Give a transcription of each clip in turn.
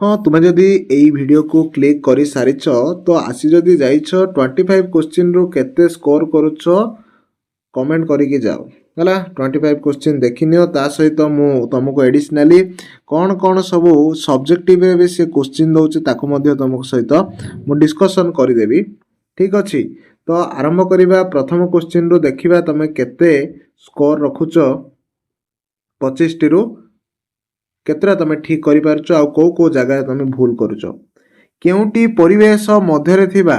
हाँ तुम्हें जदि यही वीडियो को क्लिक कर सारिछ तो आसी जदि जाइछ 25 क्वेश्चन रु केते स्कोर करुछ कमेंट करके जाओ है 25 क्वेश्चन देखी नियो ता सहित मु तुमको एडिशनाली कौन कौन सब सब्जेक्टिव भी से क्वेश्चन दउछ ताको मध्य तुमको सहित मु डिस्कशन करदेवी। ठीक अच्छे तो आरंभ करवा प्रथम क्वेश्चन रु देखिबा तुम केते स्कोर रखुछ 25 टी रु केतरा तुम ठीक कर पारछ आ को जगह तुम भूल करुछ केउटी परिवेश मध्य थिबा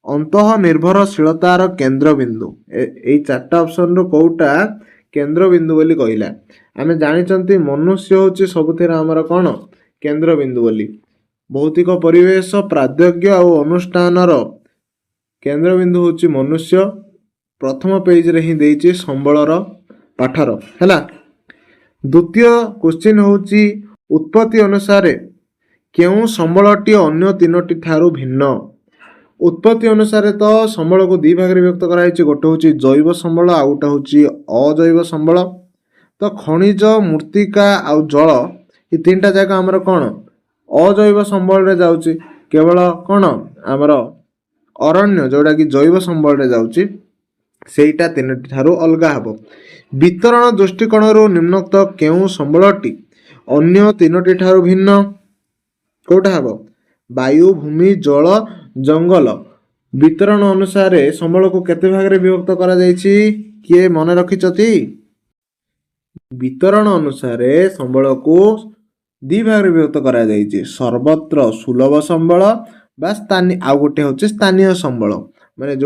अंतः निर्भरशीलतार केन्द्रबिंदु ए चार्टा ऑप्शन रो कोटा केन्द्रबिंदु बोली कहला आमे जानिचंती मनुष्य होची सबुथिरा हमर कोन केन्द्रबिंदु बोली भौतिक परिवेश प्राद्योग्य और अनुष्ठानर केन्द्रबिंदु होची मनुष्य प्रथम पेज रे ही देइची संबलर पाठर हैला। द्वितीय क्वेश्चन होची उत्पत्ति अनुसार केउ संबलटी अन्य तीनोटी ठारू भिन्न उत्पत्ति अनुसार तो संबल को दी भाग में व्यक्त कराई गोटे हूँ जैव संबल आ गोटे हूँ अजैव संबल तो खनिज मृत्तिका आउ जल ये तीन टा जाक आमर कौन अजैव संबल रे जाउची केवल कौन आमर अरण्य जोड़ा कि जैव संबल रे जाउची सेटा तीन ठारू अलगा हबो। वितरण दृष्टिकोण निम्नोक्त केउ संबलटी अन्य तीनोटी ठारू भिन्न कोटा हबो वायु भूमि जल जंगल वितरण अनुसार संबल को केते भाग रे विभक्त करा जायछि किए मन रखिछथि वितरण अनुसार संबल को दी भाग रे विभक्त करा जायछि सर्वत्र सुलभ संबल बा स्थानीय आ गोटे होछि स्थानीय संबल माने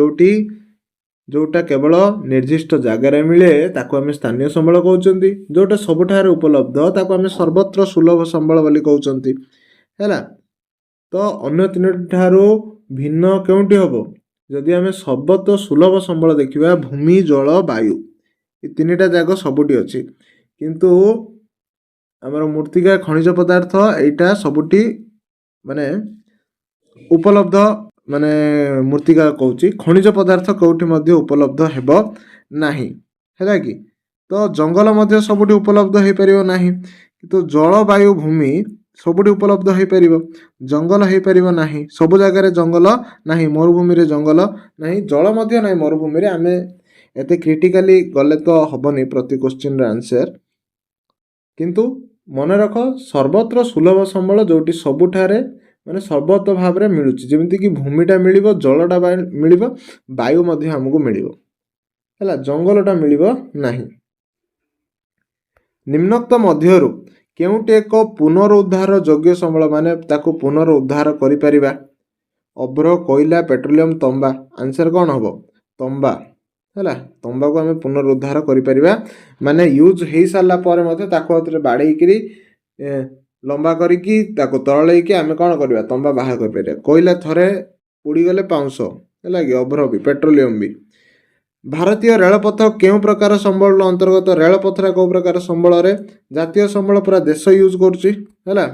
जोटा केवल निर्दिष्ट जगार मिले ताको आमे स्थानीय संबल कहउचंती जोटा सबठार उपलब्ध ताको आमे सर्वत्र सुलभ संबल बोली कहउचंती हैला। तो अन्य तीन ठारू भिन्न केउंटी हबो जदि आमे सर्वत्र सुलभ संबल देखिबा भूमि जल वायु ये तीनटा जाक सबुटी अछि किंतु हमर मृत्तिका खनिज पदार्थ एटा सबुटी माने उपलब्ध माने मृत्तिका कहउची खनिज पदार्थ कोउठी मध्ये उपलब्ध हेबो नाही हैला कि तो जंगल मध्ये सबुटी उपलब्ध हे परिबो नाही किंतु जल वायु भूमि सबुटी उपलब्ध हो पार जंगल हो पार ना सब जगार जंगल ना मरुभूमि रे जंगल ना जल ना मरुभूमि रे आमे एते क्रिटिकाली गले तो हबनी प्रति क्वेश्चन आंसर किंतु मन रख सर्वत्र सुलभ संबल जोटी सबुठारे माने सर्वत्र भाव रे मिलुची जेमिति कि भूमिटा मिलिबो जलटा मिलिबो वायु मध्ये हमकु मिलिबो हैला जंगलटा मिलिबो नाही। निम्नोक्त मध्यरु केउटे एक पुनरुद्धार योग्य संबल माने ताको पुनरुद्धार करि परिबा अभ्र कोयला पेट्रोलियम तंबा आंसर कौन हम तंबा हैला तंबा को हमें पुनरुद्धार करि परिबा माने यूज हे साला पर मते ताको अतरे बाडै करी लंबा करिकी ताको तळलै कि हमें कौन करबा तंबा बाहर कर परिबा कोयला थरे उड़ी गले 500 हैला कि अभ्र भी पेट्रोलियम भी। भारतीय रेलपथ केउ प्रकार संबल अंतर्गत रेलपथरा को प्रकार संबल रे जातीय संबल पूरा देश यूज करुची हैला।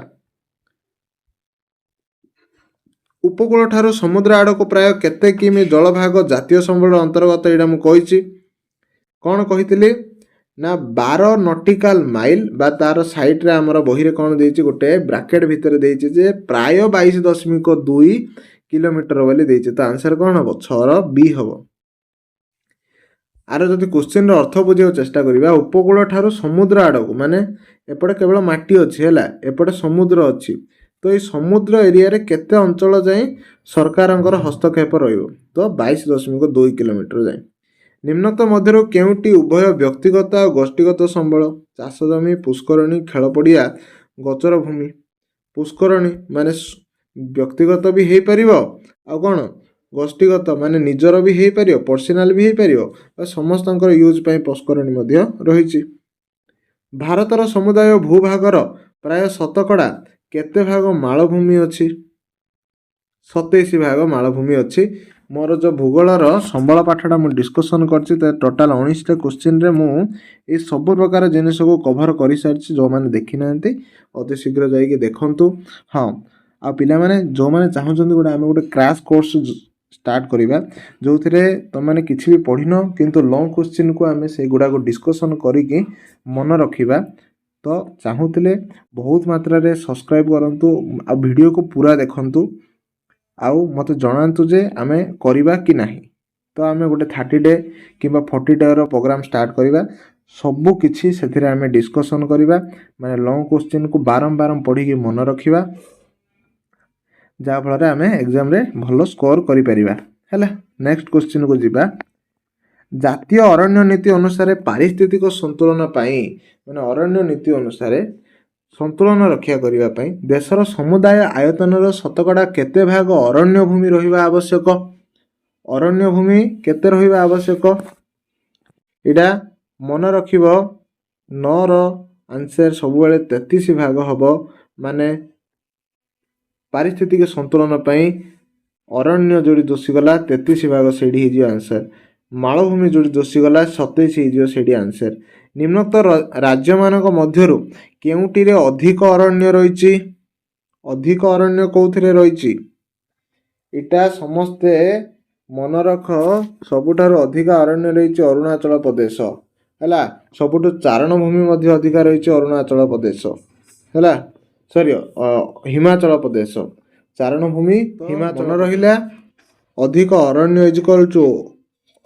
उपकूल ठारू समुद्र आड़ को प्राय केते किमी जलभाग जातीय संबल अंतर्गत एटा मु कहिची कौन कहितली ना 12 नॉटिकल माइल बा तार साइड रे हमर बही रे कौन देइची गोटे ब्रैकेट भीतर देइची जे प्राय 22.2 किलोमीटर वाली देइची तो आंसर कौन हबो 6 बी हबो। आर जदि क्वेश्चन अर्थ बुझे चेष्टा करिबा उपकूल ठारू समुद्र आड़ को माने एपटे केवल माटी अछि हैला एपटे समुद्र अछि तो ये समुद्र एरिया रे केते अंचल जाई सरकारंकर हस्तक्षेप रहिबो तो 22.2 किलोमीटर जाई। निम्नत मध्यरु केउटी उभय व्यक्तिगत और गोष्ठीगत संबल चाष जमी पुष्करणी खेल पड़िया गचर भूमि पुष्करणी माने व्यक्तिगत भी हे परिबो आ कोन गोष्ठीगत माने निजर भी हे परियो पर्सनल भी हे परियो समस्तंकर यूज पई पुष्करणी मध्य रहिछि। भारतर समुदाय भूभागर प्राय शतकड़ा केते भाग मालभूमि अछि 27 भाग मालभूमि अछि। मोर जो भूगोलर संबल पाठटा मु डिस्कशन करछि त टोटल 19 टा क्वेश्चन रे मु ए सब प्रकार जिनिस को कवर करि सारछि जो माने देखि नांती अति शीघ्र जाई के देखंतु। हां आ पिला माने जो माने चाहउछन्ती गोटे आमे गोटे क्रैश कोर्स स्टार्ट करिबा जो थिरे त माने किछि भी पढिनो किंतु लॉन्ग क्वेश्चन को आमे से गुडा को डिस्कशन करि के मन रखिबा तो चाहूले बहुत मात्रा रे सब्सक्राइब करंतु आ वीडियो को पूरा देखंतु आउ मते जणांतु जे आमे करिबा कि नाही। तो आमे गोटे 30 डे किंबा 40 डे रो प्रोग्राम स्टार्ट करिबा सबु किछि सेथिरे आमे डिस्कशन करिबा माने लॉन्ग क्वेश्चन को बारंबार पढ़ी के मन रखिबा जा फल आमे एग्जाम रे भलो स्कोर करि परिबा हैला। नेक्स्ट क्वेश्चन को जिबा जातीय अरण्य नीति अनुसार पारिस्थितिक संतुलन पाई माने अरण्य नीति अनुसार संतुलन रक्षा करिबा पई देशर समुदाय आयतनर शतकड़ा केते भाग अरण्य भूमि रहिबा आवश्यक। अरण्य भूमि केते रहिबा आवश्यक इडा मन रखिबो 9 रो आंसर सब बेले 33 भाग हबो माने पारिस्थितिक संतुलन पई अरण्य जोड़ी दोषी गला 33 भाग सेडी हिजो आंसर। मालभूमि जोड़ी दोषी गला 27 हिजो सेडी आंसर। निम्नोक्त राज्य मानक मध्यरु केउटी रे अधिक अरण्य रहिछि अधिक अरण्य कोउथिरे रहिछि इटा समस्ते मन रख सबुठारु अधिक अरण्य रहिछि अरुणाचल प्रदेश हैला। सबुठु चारण भूमि मध्य अधिक रहिछि अरुणाचल प्रदेश हैला सॉरी हिमाचल प्रदेश चारण भूमि हिमाचल रहिला अधिक अरण्य is equal to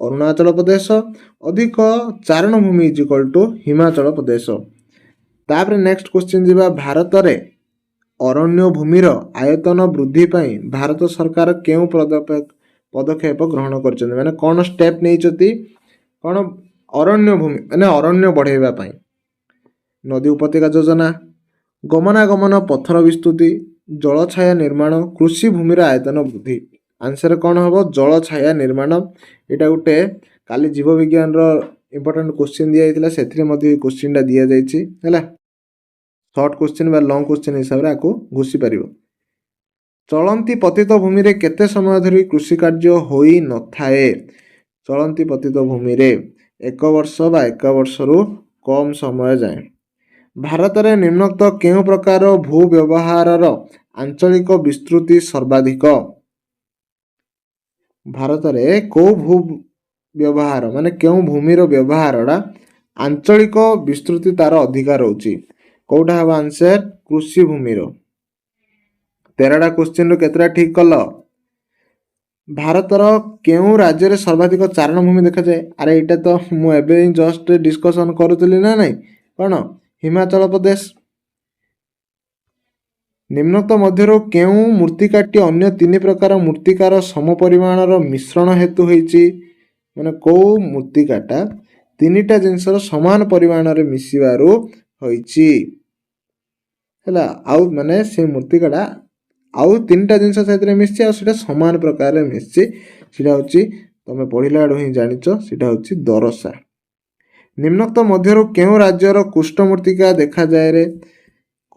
Arunachal Pradesh अधिक चारण भूमि is equal to Himachal Pradesh. तापर नेक्स्ट क्वेश्चन जिबा भारत रे अरण्य भूमिर आयतन वृद्धि पई भारत सरकार केउ पदक्षेप ग्रहण करछन माने कोन स्टेप नेइचती कोन अरण्य भूमि माने अरण्य बढ़ाइबा पई नदी उपत्यका योजना गमनागमन पथर विस्तृति जलछाया निर्माण कृषि भूमिर आयतन वृद्धि। आंसर कौन हम जलछाया निर्माण एटा गोटे काली जीव विज्ञान रो इंपोर्टेंट क्वेश्चन दिया जाइतिला सेथिरे मध्ये क्वेश्चन टा दिया जाइछि हैला। शॉर्ट क्वेश्चन बा लॉन्ग क्वेश्चन हिसाब रे आको घुसी परिबो। चलंती पतित भूमि रे केते समय धरि कृषि कार्य होई न थाए। चलंती पतित भूमि रे 1 वर्ष बा 1 वर्ष रु कम समय जाए। भारत रे निम्नोक्त केउ प्रकार भू व्यवहार रो आंचलिक विस्तृति सर्वाधिक। भारत रे को भू व्यवहार माने केउ भूमि रो व्यवहार रा आंचलिक विस्तृति तार अधिकार होची कोठा हबा आंसर कृषि भूमि रो। 13टा क्वेश्चन रो केतरा ठीक कल। भारत रो केउ राज्य रे सर्वाधिक चारण भूमि देखा जाए अरे एटा तो मु एबे जस्ट डिस्कशन करूतली ना नहीं कोन हिमाचल प्रदेश। निम्नोक्त मध्यरो केउ मूर्तिकाटी अन्य 3 प्रकार मूर्तिकार सम परिमाणर मिश्रण हेतु होईची माने को मूर्तिकाटा 3टा जिंसर समान परिमाणरे मिसिबारु होईची हैला। आउ माने से मूर्तिकाटा आउ 3टा जिंस सेतरे मिसची आ सेटा समान प्रकार रे मिसची सेटा होची तमे पढिला आडो ही जानिचो सेटा होची दरसा। निम्नोक्त मध्यरो केउ राज्यर कुष्ठ मूर्तिका देखा जाय रे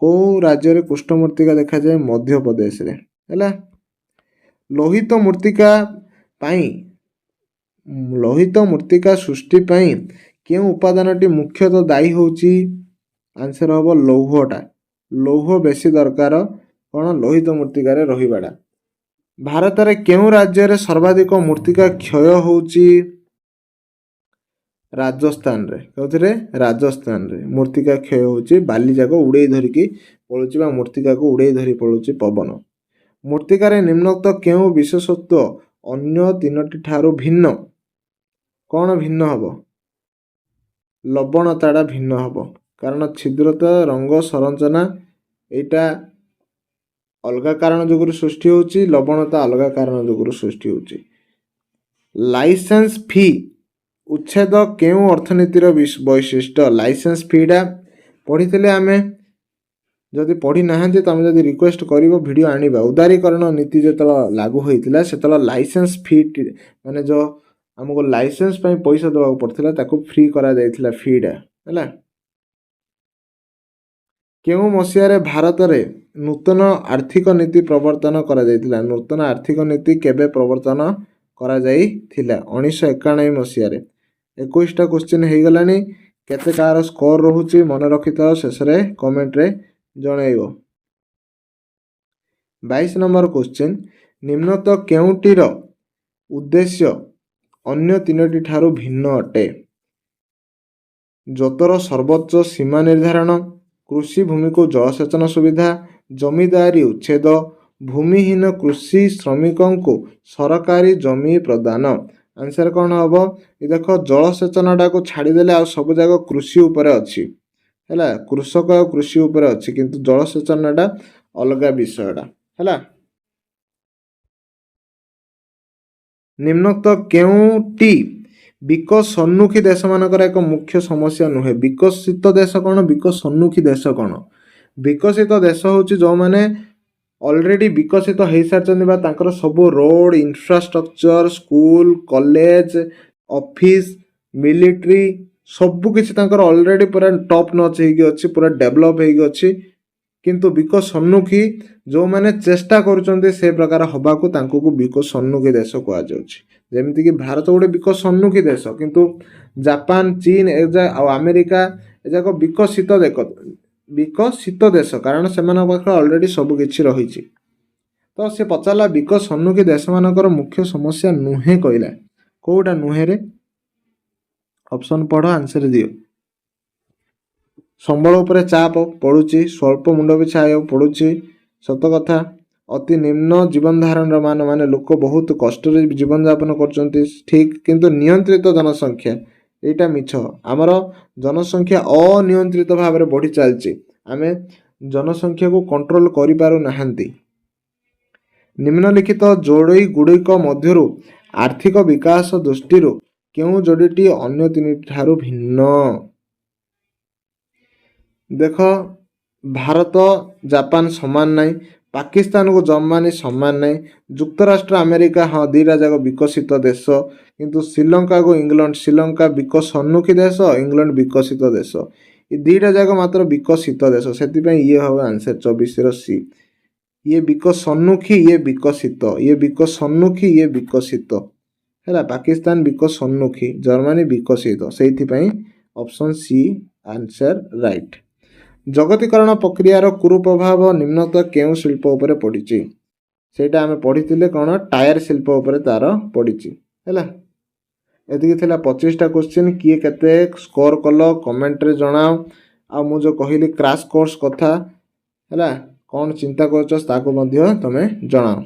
को राज्य रे कुष्ठ मूर्तिका देखा जाए मध्य प्रदेश रे हैला। लोहित मूर्तिका पाई लोहित मूर्तिका सृष्टि पाई केउ उपादानटी मुख्यतः दायी होची आंसर हबो लौहटा। लौह बेसी दरकार कोन लोहित मूर्तिका रे रहिबाडा। भारत रे केउ राज्य रे सर्वाधिक मूर्तिका क्षय होची राजस्थान रे कोथरे राजस्थान रे मूर्तिका क्षय होची बाली जाको उड़े धरि की पळुची बा मूर्तिका को उड़े धरि पळुची पवन। मूर्तिका रे निम्नोक्त केउ विशेषत्व अन्य 3टी ठारो भिन्न कोन भिन्न हबो लवणताडा भिन्न हबो कारण छिद्रता रंग संरचना एटा अलगा कारण जोगुरु सृष्टि होची लवणता अलगा कारण जोगुरु सृष्टि होची। लाइसेंस फी उच्छेद केउ अर्थनीतिर वैशिष्ट्य लाइसेंस फीडा पढ़ी आमे जदि पढ़ी नाहंती तमे जदि रिक्वेस्ट करिवो वीडियो आनिबा उदारीकरण नीति जेतला लागू होइतिला सेतला लाइसेंस फी माने जो हमको लाइसेंस पई पैसा देबा पड़थिला ताको फ्री करा जायतिला फीडा हैला। केउ मसिया रे भारत रे नूतन आर्थिक नीति प्रवर्तन करा जायतिला नूतन आर्थिक नीति केबे प्रवर्तन करा जायतिला 1991 मसिया रे। 21टा क्वेश्चन हे गलानी केते कार स्कोर रहूची मन रखिता शेष रे कमेंट रे जणाइबो। 22 नंबर क्वेश्चन निम्नत केउटीर उद्देश्य अन्य 3टी ठारो भिन्न अटे। जोतर सर्वोच्च सीमा निर्धारण कृषि भूमि को जलसेचन सुविधा, जमीदारी उच्छेद, भूमिहीन कृषि श्रमिकों को सरकारी जमी प्रदान। आंसर कौन हम? ये देख जलसेचनटा को छाड़देले आ सब जाक कृषि उपरे अच्छी है, कृषक और कृषि उपरे अच्छी, किंतु जलसेचनटा अलग विषयटा है। निम्नोक्त केउटी विकसोन्मुखी देश मानकर एक मुख्य समस्या नुहे? विकसित देश कौन, विकसोन्मुखी देश कौन? विकसित देश हूँ जो मैंने ऑलरेडी विकसित हो सारी सब road infrastructure school college office military सबकिछि ऑलरेडी पूरा टॉप नॉच होगी पूरा डेवलप होगी, किंतु विकसोन्मुखी जो मैंने चेष्टा करुँचे से प्रकार हवा को विकसोन्मुखी देश कहमती कि भारत गोटे विकसोन्मुखी देश, किंतु जापान चीन अमेरिका एजाक विकसित विकसित देश, कारण से ऑलरेडी सबकि रही। तो सी पचारा विकसोन्मुखी देश मानकर मुख्य समस्या नुहे कहला, कौटा नुहे रे? ऑप्शन पढ़, आंसर दियो। संबल उपरे चाप पड़ुची, स्वल्प मुंड पिछा आय पड़ुची, सत कथा। अति निम्न जीवन धारण मान माने लोक बहुत कष्ट जीवन यापन कर ठीक, किंतु नियंत्रित जनसंख्या एटा मिछ। आमर जनसंख्या अनियंत्रित भाव में बढ़ी चलची, आमे जनसंख्या को कंट्रोल करि पारु नाहंती। निम्नलिखित जोड़ी गुड़िक मध्यरु आर्थिक विकास दृष्टि केउ जोड़ीटी अन्य तीन ठारू भिन्न? देख भारत जापान समान नहीं, पाकिस्तान को जर्मनी समान नहीं, युक्तराष्ट्र अमेरिका हाँ दीटा जाक विकसित देश, किंतु श्रीलंका को इंग्लैंड, श्रीलंका विकसोन्मुखी देश, इंग्लैंड विकसित देश, ये दीटा जाक मात्र विकसित देश, से ये हम आंसर 24 सी। ये विकसोन्मुखी ये विकसित, ये विकसोन्मुखी ये विकसित है, पाकिस्तान विकसोन्मुखी जर्मनी विकसित, से ऑप्शन सी आंसर राइट। जगतीकरण प्रक्रियार कुप्रभाव निम्नत केउ शिल्प उपरे पड़िछि? सेटा आमे पढ़िथिले कौन, टायर शिल्प उपरे तार पड़िछि हैला। एतिकी थिला 25टा क्वेश्चन। किए केते स्कोर कल कमेंट रे जणाओ, आ मु जो कहिली क्रैश कोर्स कथा हैला, कौन चिंता करछ ताको मध्य तमे जणाओ।